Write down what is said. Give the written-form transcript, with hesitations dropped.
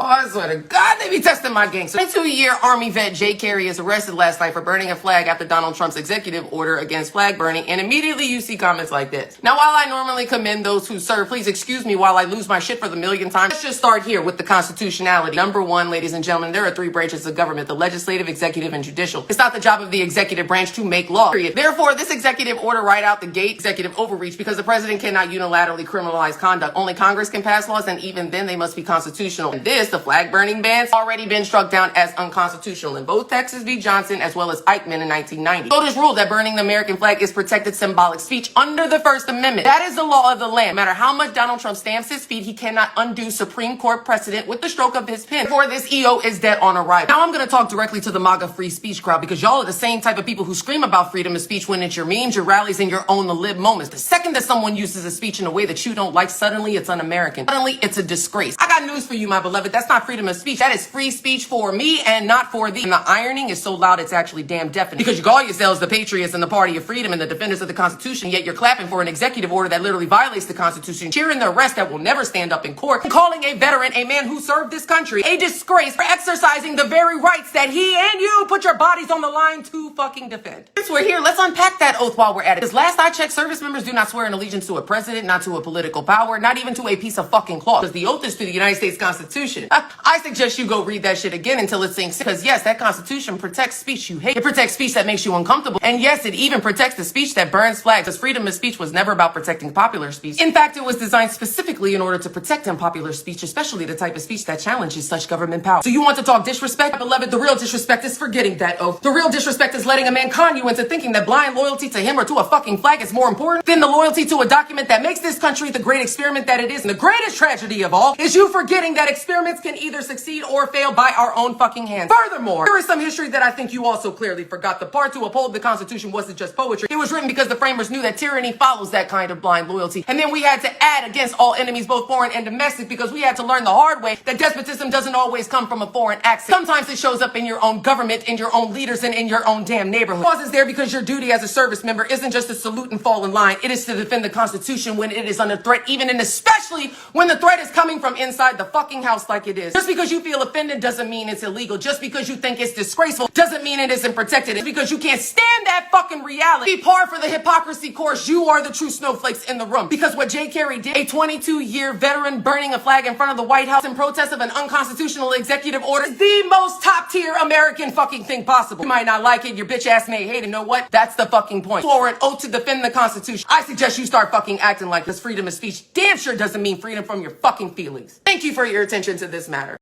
Oh, I swear to God, they be testing my gang. So, 22-year Army vet Jay Carey is arrested last night for burning a flag after Donald Trump's executive order against flag burning, and immediately you see comments like this. Now, while I normally commend those who serve, please excuse me while I lose my shit for the millionth time. Let's just start here with the constitutionality. Number one, ladies and gentlemen, there are three branches of government: the legislative, executive, and judicial. It's not the job of the executive branch to make law, period. Therefore, this executive order right out the gate, executive overreach, because the president cannot unilaterally criminalize conduct. Only Congress can pass laws, and even then they must be constitutional. And this, the flag burning ban, already been struck down as unconstitutional in both Texas v. Johnson as well as Eichmann in 1990. Voters ruled that burning the American flag is protected symbolic speech under the First Amendment. That is the law of the land. No matter how much Donald Trump stamps his feet, he cannot undo Supreme Court precedent with the stroke of his pen. Therefore, this EO is dead on arrival. Now I'm going to talk directly to the MAGA free speech crowd, because y'all are the same type of people who scream about freedom of speech when it's your memes, your rallies, and your own the lib moments. The second that someone uses a speech in a way that you don't like, suddenly it's un-American. Suddenly it's a disgrace. I got news for you, my beloved. That's not freedom of speech. That is free speech for me and not for thee. And the ironing is so loud it's actually damn deafening. Because you call yourselves the patriots and the party of freedom and the defenders of the Constitution, yet you're clapping for an executive order that literally violates the Constitution, cheering the arrest that will never stand up in court, and calling a veteran, a man who served this country, a disgrace for exercising the very rights that he and you put your bodies on the line to fucking defend. Since we're here, let's unpack that oath while we're at it. Because last I checked, service members do not swear an allegiance to a president, not to a political power, not even to a piece of fucking cloth. Because the oath is to the United States Constitution. I suggest you go read that shit again until it sinks in. Because yes, that Constitution protects speech you hate. It protects speech that makes you uncomfortable. And yes, it even protects the speech that burns flags. Because freedom of speech was never about protecting popular speech. In fact, it was designed specifically in order to protect unpopular speech, especially the type of speech that challenges such government power. So you want to talk disrespect? Beloved, the real disrespect is forgetting that oath. The real disrespect is letting a man con you into thinking that blind loyalty to him or to a fucking flag is more important than the loyalty to a document that makes this country the great experiment that it is. And the greatest tragedy of all is you forgetting that experiments can either succeed or fail by our own fucking hands. Furthermore, there is some history that I think you also clearly forgot. The part to uphold the Constitution wasn't just poetry. It was written because the framers knew that tyranny follows that kind of blind loyalty. And then we had to add against all enemies, both foreign and domestic, because we had to learn the hard way that despotism doesn't always come from a foreign accent. Sometimes it shows up in your own government, in your own leaders, and in your own damn neighborhood. Cause is there because your duty as a service member isn't just to salute and fall in line. It is to defend the Constitution when it is under threat, even and especially when the threat is coming from inside the fucking house like it is. Just because you feel offended doesn't mean it's illegal. Just because you think it's disgraceful doesn't mean it isn't protected. It's because you can't stand that fucking reality. Be par for the hypocrisy course. You are the true snowflakes in the room. Because what Jay Carey did, a 22-year veteran burning a flag in front of the White House in protest of an unconstitutional executive order, is the most top-tier American fucking thing possible. You might not like it, your bitch ass may hate it. You know what? That's the fucking point. For an oath to defend the Constitution, I suggest you start fucking acting like this. Freedom of speech damn sure doesn't mean freedom from your fucking feelings. Thank you for your attention to this matter.